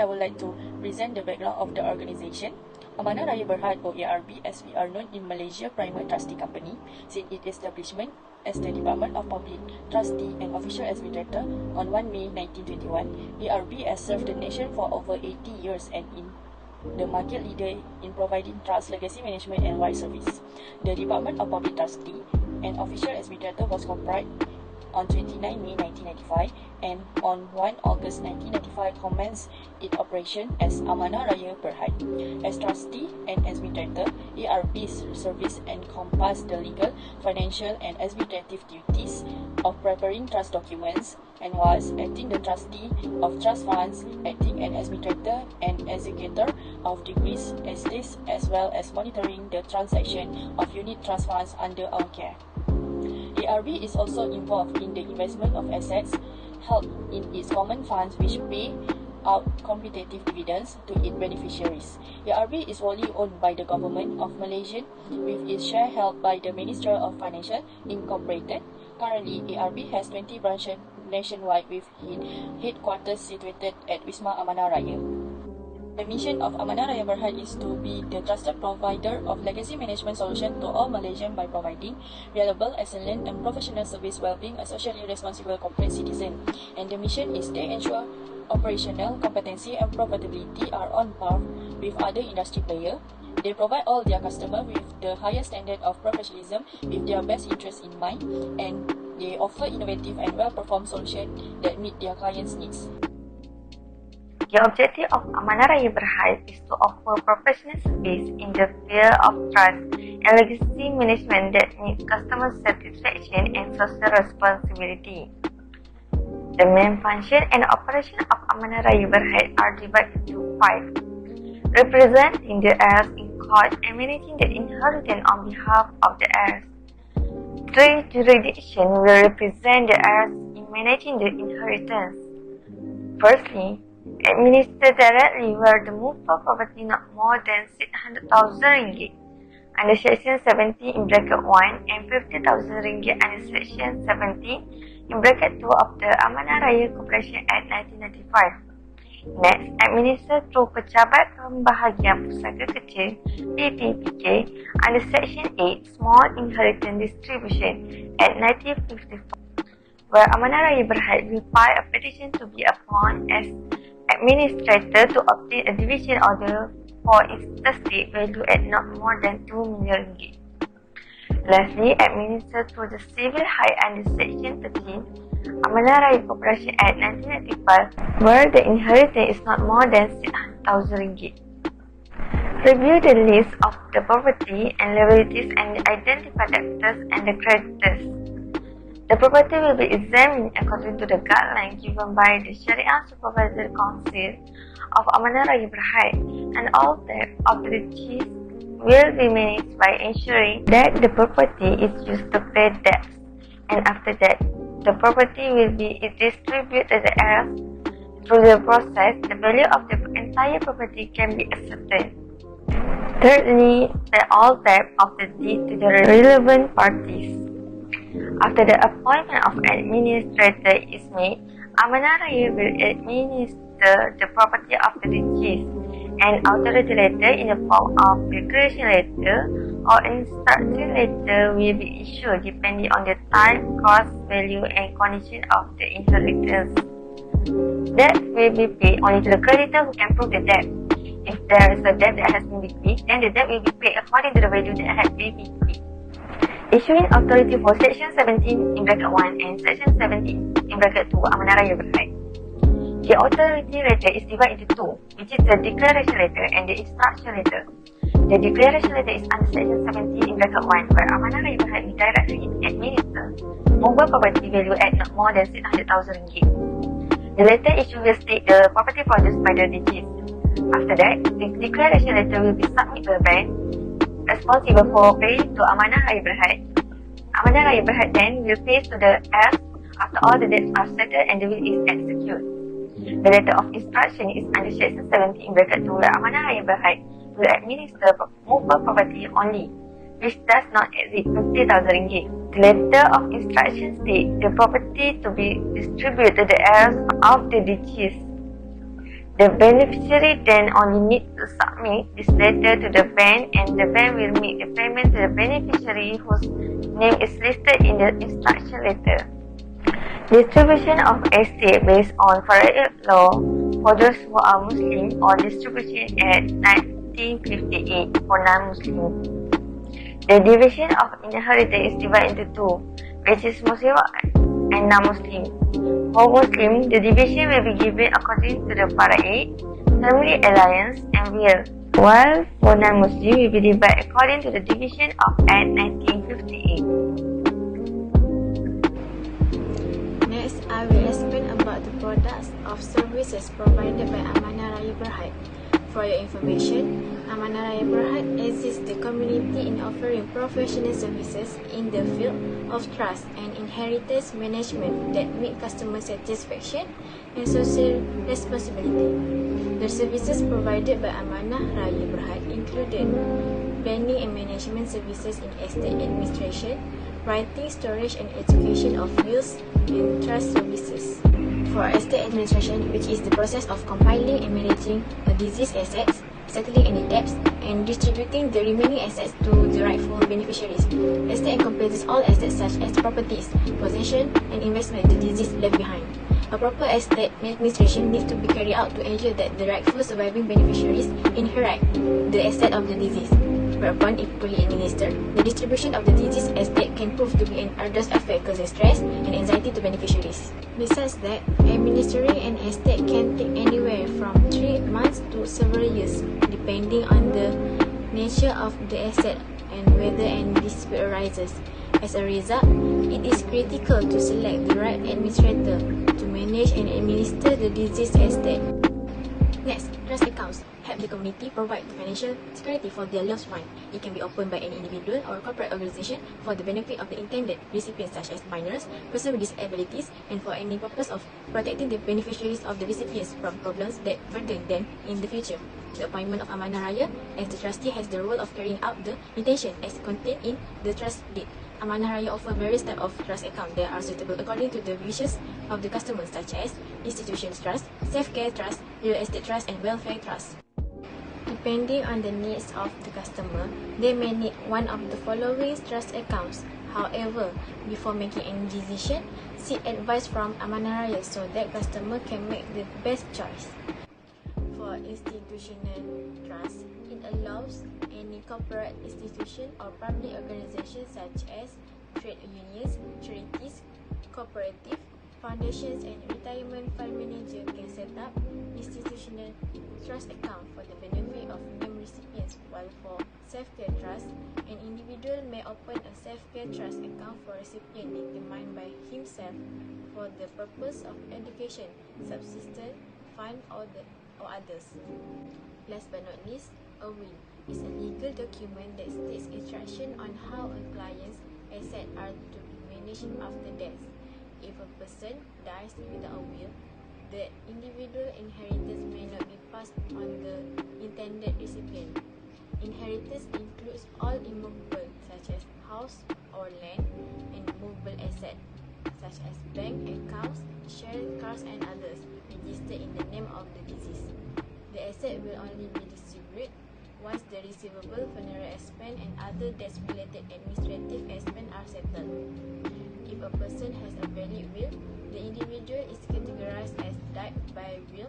I would like to present the background of the organization. Amanah Raya Berhad or ARB, as we are known in Malaysia, Private Trustee Company, since its establishment as the Department of Public Trustee and Official Administrator on 1 May 1921. ARB has served the nation for over 80 years and in the market leader in providing trust, legacy management and wide service. The Department of Public Trustee and Official Administrator was comprised on 29 May 1995 and on 1 August 1995 commenced its operation as Amanah Raya Berhad. As trustee and administrator, ARB's service encompassed the legal, financial and administrative duties of preparing trust documents and was acting the trustee of trust funds, acting an administrator and executor of decrees estates, as well as monitoring the transaction of unit trust funds under our care. ARB is also involved in the investment of assets held in its common funds which pay out competitive dividends to its beneficiaries. ARB is wholly owned by the Government of Malaysia with its share held by the Ministry of Financial Incorporated. Currently, ARB has 20 branches nationwide with headquarters situated at Wisma Amanah Raya. The mission of Amanah Raya Berhad is to be the trusted provider of legacy management solution to all Malaysians by providing reliable, excellent and professional service while being a socially responsible corporate citizen. And the mission is they ensure operational competency and profitability are on par with other industry players. They provide all their customers with the highest standard of professionalism with their best interests in mind, and they offer innovative and well-performed solutions that meet their clients' needs. The objective of Amanah Raya Berhad is to offer professional service in the field of trust and legacy management that meets customer satisfaction and social responsibility. The main function and operation of Amanah Raya Berhad are divided into 5. Representing the heirs in court and managing the inheritance on behalf of the heirs. 3 jurisdictions will represent the heirs in managing the inheritance. Firstly, administer directly where the movable property not more than 600,000 ringgit under Section 70 in bracket 1 and 50,000 ringgit under Section 70 in bracket 2 of the Amanah Raya Corporation Act 1995. Next, administer through Pejabat Pembahagian Pusaka Kecil (PPPK) under Section 8 Small Inheritance Distribution Act 1954, where Amanah Raya Berhad will file a petition to be appointed as administrator to obtain a division order for its estate value at not more than 2 million ringgit. Lastly, administer through the Civil High under Section 13 Amanah Raya Corporation Act 1995, where the inheritance is not more than 600,000 ringgit. Review the list of the property and liabilities and identify debtors and the creditors. The property will be examined according to the guidelines given by the Sharia Supervisory Council of Amanah Raya Berhad, and all debt of the deceased will be managed by ensuring that the property is used to pay debts, and after that, the property will be distributed to the heirs. Through the process, the value of the entire property can be ascertained. Thirdly, pay all debt of the deed to the relevant parties. After the appointment of administrator is made, Amanah Raya will administer the property of the deceased. An authority letter in the form of declaration letter or instruction letter will be issued depending on the type, cost, value and condition of the inheritance. Debt will be paid only to the creditor who can prove the debt. If there is a debt that has been bequeathed, then the debt will be paid according to the value that has been bequeathed. Issuing authority for Section 17 in bracket 1 and Section 17 in bracket 2 Amanah Raya Berhad. The authority letter is divided into 2, which is the declaration letter and the instruction letter. The declaration letter is under Section 17 in bracket 1, where Amanah Raya Berhad will directly administer movable property value at not more than 600,000 ringgit. The letter issue will state the property produced by the deceased. After that, the declaration letter will be submitted to the bank responsible for paying to Amanah Raya Berhad. Amanah Raya Berhad then will pay to the heirs after all the debts are settled and the will is executed. The letter of instruction is under Section 70 in bracket 2, where Amanah Raya Berhad will administer movable property only, which does not exceed 50,000 ringgit. The letter of instruction states the property to be distributed to the heirs of the deceased. The beneficiary then only needs to submit this letter to the bank, and the bank will make the payment to the beneficiary whose name is listed in the instruction letter. Distribution of estate based on Faruk law for those who are Muslim, or Distribution Act 1958 for non-Muslim. The division of inheritance is divided into two, which is Muslim and non-Muslim. For Muslim, the division will be given according to the Fara'id, family alliance, and will, while for non-Muslim will be divided according to the division of Act 1958. Next, I will explain about the products of services provided by Amanah Raya Berhad. For your information, Amanah Raya Berhad assists the community in offering professional services in the field of trust and inheritance management that meet customer satisfaction and social responsibility. The services provided by Amanah Raya Berhad included planning and management services in estate administration, writing, storage and education of wills and trust services. For estate administration, which is the process of compiling and managing a deceased assets, settling any debts, and distributing the remaining assets to the rightful beneficiaries. Estate encompasses all assets such as properties, possession, and investment the deceased left behind. A proper estate administration needs to be carried out to ensure that the rightful surviving beneficiaries inherit the asset of the deceased. Whereupon, if poorly administered, the distribution of the deceased estate can prove to be an arduous affair, causing stress and anxiety to beneficiaries. Besides that, administering an estate can take anywhere from 3 months to several years, depending on the nature of the asset and whether any dispute arises. As a result, it is critical to select the right administrator to manage and administer the deceased estate. Next, trust accounts help the community provide financial security for their loved one. It can be opened by an individual or corporate organization for the benefit of the intended recipients such as minors, persons with disabilities, and for any purpose of protecting the beneficiaries of the recipients from problems that burden them in the future. The appointment of Amanah Raya as the trustee has the role of carrying out the intention as contained in the trust deed. Amanah Raya offers various types of trust accounts that are suitable according to the wishes of the customers, such as institutions trust, self-care trust, real estate trust, and welfare trust. Depending on the needs of the customer, they may need one of the following trust accounts. However, before making any decision, seek advice from Amanah Raya so that customer can make the best choice. For institutional trust, it allows any corporate institution or public organization such as trade unions, charities, cooperative, foundations, and retirement fund manager can set up institutional trust account for the benefit of named recipients, while for self-care trust, an individual may open a self-care trust account for recipient determined by himself for the purpose of education, subsistence, fund, or others. Last but not least, a will is a legal document that states instruction on how a client's assets are to be managed after death. If a person dies without a will, the individual inheritance may not be passed on the intended recipient. Inheritance includes all immovable such as house or land, and movable assets such as bank accounts, share, cars, and others registered in the name of the deceased. The asset will only be distributed once the receivable, funeral expense, and other debts-related administrative expenses are settled. If a person has a valid will, the individual is categorized as died by will,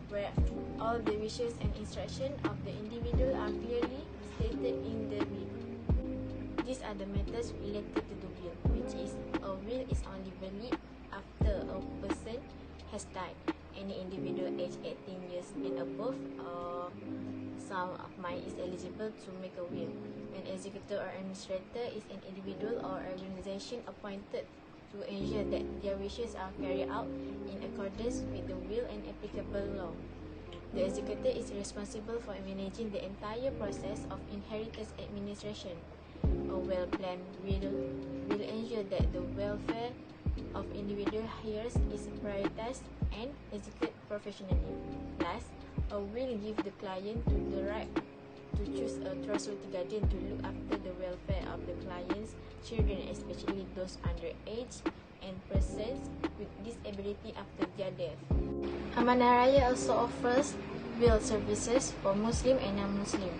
where all the wishes and instructions of the individual are clearly stated in the will. These are the matters related to the will, which is a will is only valid after a person has died. Any individual aged 18 years and above or some of mine is eligible to make a will. An executor or administrator is an individual or organization appointed to ensure that their wishes are carried out in accordance with the will and applicable law. The executor is responsible for managing the entire process of inheritance administration. A well-planned will ensure that the welfare of individual heirs is prioritized and executed professionally. Last, a will gives the client the right to choose a trustworthy guardian to look after the welfare of the client's children, especially those under age and persons with disability after their death. Amanah Raya also offers will services for Muslim and non-Muslim.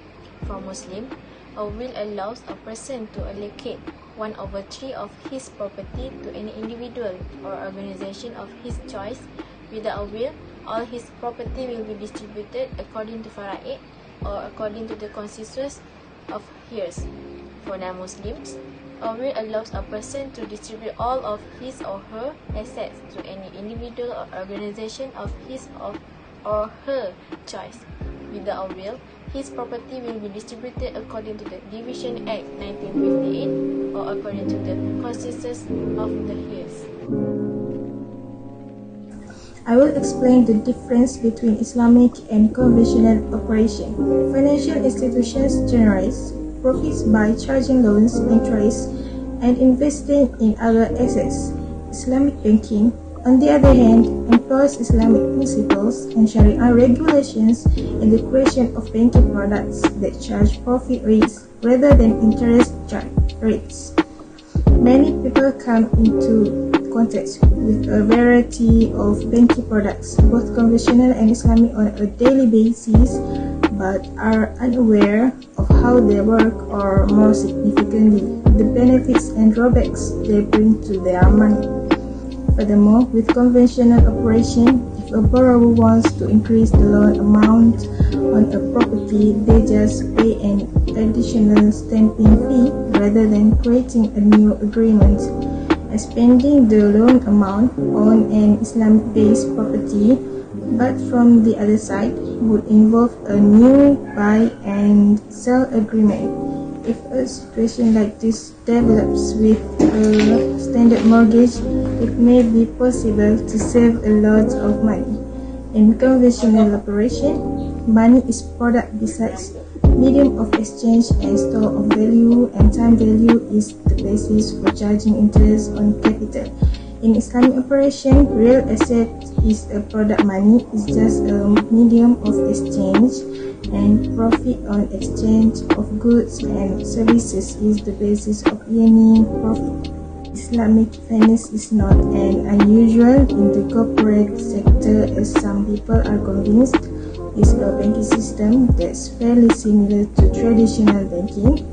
For Muslim, a will allows a person to allocate 1/3 of his property to any individual or organization of his choice. Without a will, all his property will be distributed according to faraid or according to the consensus of heirs. For non-Muslims, a will allows a person to distribute all of his or her assets to any individual or organization of his or her choice. Without a will, his property will be distributed according to the Division Act 1958 or according to the consensus of the heirs. I will explain the difference between Islamic and conventional operation. Financial institutions generate profits by charging loans, interest, and investing in other assets. Islamic banking, on the other hand, employs Islamic principles and Sharia regulations in the creation of banking products that charge profit rates rather than interest rates. Many people come into contact with a variety of banking products, both conventional and Islamic, on a daily basis, but are unaware of how they work or, more significantly, the benefits and drawbacks they bring to their money. Furthermore, with conventional operation, if a borrower wants to increase the loan amount on a property, they just pay an additional stamping fee rather than creating a new agreement. Spending the loan amount on an Islamic-based property, but from the other side, would involve a new buy and sell agreement. If a situation like this develops with a standard mortgage, it may be possible to save a lot of money. In conventional operation, money is product besides medium of exchange and store of value, and time value is the basis for charging interest on capital. In Islamic operation, real asset is a product, money is just a medium of exchange, and profit on exchange of goods and services is the basis of earning profit. Islamic finance is not an unusual in the corporate sector, as some people are convinced. It's a banking system that's fairly similar to traditional banking,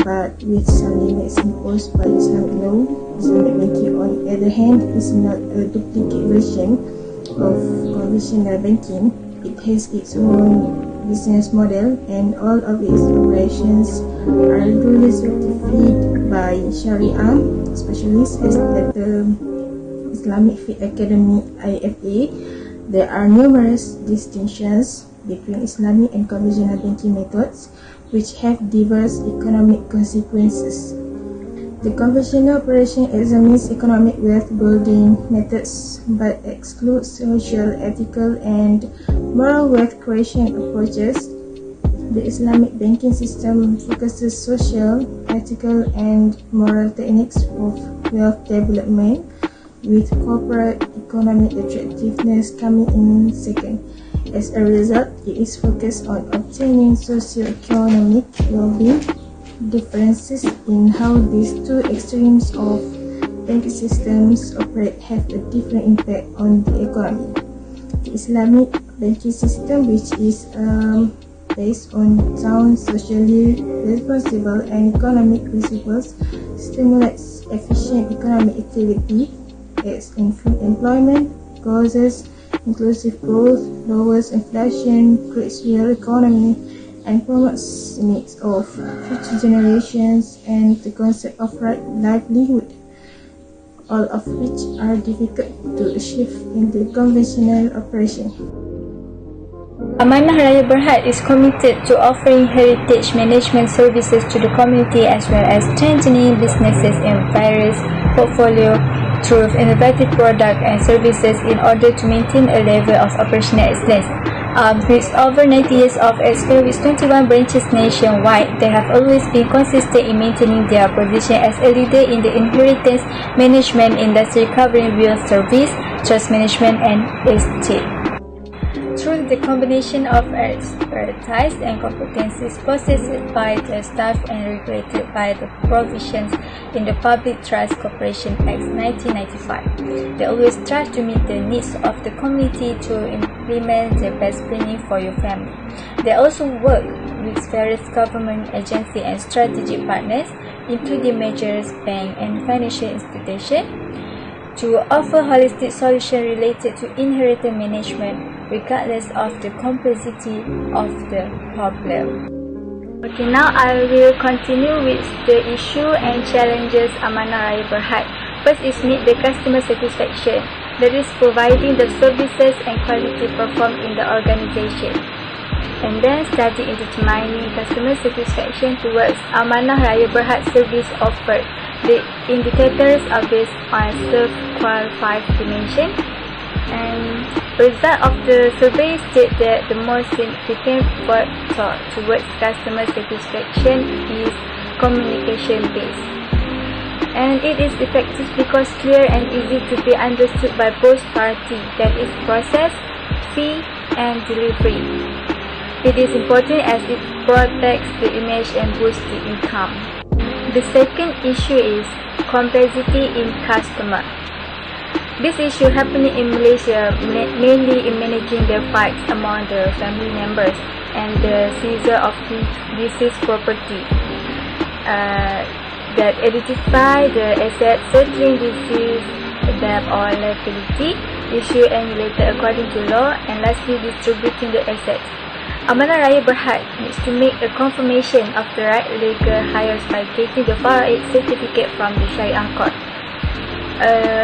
but with some limits imposed by Islamic law. Islamic banking, on the other hand, is not a duplicate version of conventional banking. It has its own business model, and all of its operations are duly certified by Sharia specialists at the Islamic Academy (IFA). There are numerous distinctions between Islamic and conventional banking methods, which have diverse economic consequences. The conventional operation examines economic wealth building methods, but excludes social, ethical, and moral wealth creation approaches. The Islamic banking system focuses social, ethical, and moral techniques of wealth development, with corporate economic attractiveness coming in second. As a result, it is focused on obtaining socio-economic well-being. Differences in how these two extremes of banking systems operate have a different impact on the economy. The Islamic banking system, which is based on sound, socially responsible, and economic principles, stimulates efficient economic activity. Its employment causes inclusive growth, lowers inflation, creates real economy, and promotes the needs of future generations and the concept of right livelihood, all of which are difficult to achieve in the conventional operation. Amanah Raya Berhad is committed to offering heritage management services to the community, as well as strengthening businesses in various portfolio through innovative products and services in order to maintain a level of operational excellence. With over 90 years of experience with 21 branches nationwide, they have always been consistent in maintaining their position as a leader in the inheritance management industry, covering real service, trust management, and estate. through the combination of expertise and competencies possessed by the staff and regulated by the provisions in the Public Trust Corporation Act 1995. They always strive to meet the needs of the community to implement the best planning for your family. They also work with various government agencies and strategic partners, including major banks and financial institutions, to offer holistic solutions related to inheritance management, regardless of the complexity of the problem. Okay, now I will continue with the issue and challenges Amanah Raya Berhad. First is meet the customer satisfaction, that is providing the services and quality performed in the organization. And then study in determining customer satisfaction towards Amanah Raya Berhad service offered. The indicators are based on self-qualified dimension, and result of the survey state that the most significant factor towards customer satisfaction is communication based, and it is effective because clear and easy to be understood by both parties, that is process, fee and delivery. It is important as it protects the image and boosts the income. The second issue is complexity in customer. This issue happening in Malaysia mainly in managing the fights among the family members and the seizure of deceased property that identify the asset, settling deceased debt or liability issue and related according to law, and lastly distributing the assets. Amanah Raya Berhad needs to make a confirmation of the right legal hires by getting the Faruk certificate from the Syariah Court.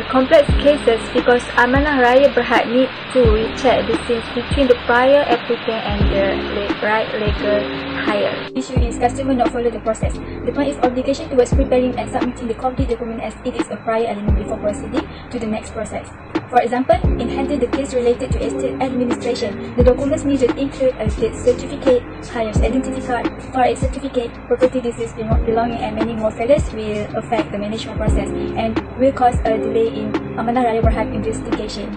Complex cases because Amanah Raya Berhad need to recheck the scenes between the prior applicant and the right legal hire. Issue is customer not follow the process. The point is obligation towards preparing and submitting the complete document as it is a prior element before proceeding to the next process. For example, in handling the case related to estate administration, the documents needed include a death certificate, hires identity card, Faruk certificate, property deceased belonging, and many more failures will affect the management process and will cause a delay in Amanah Raya Berhad investigation.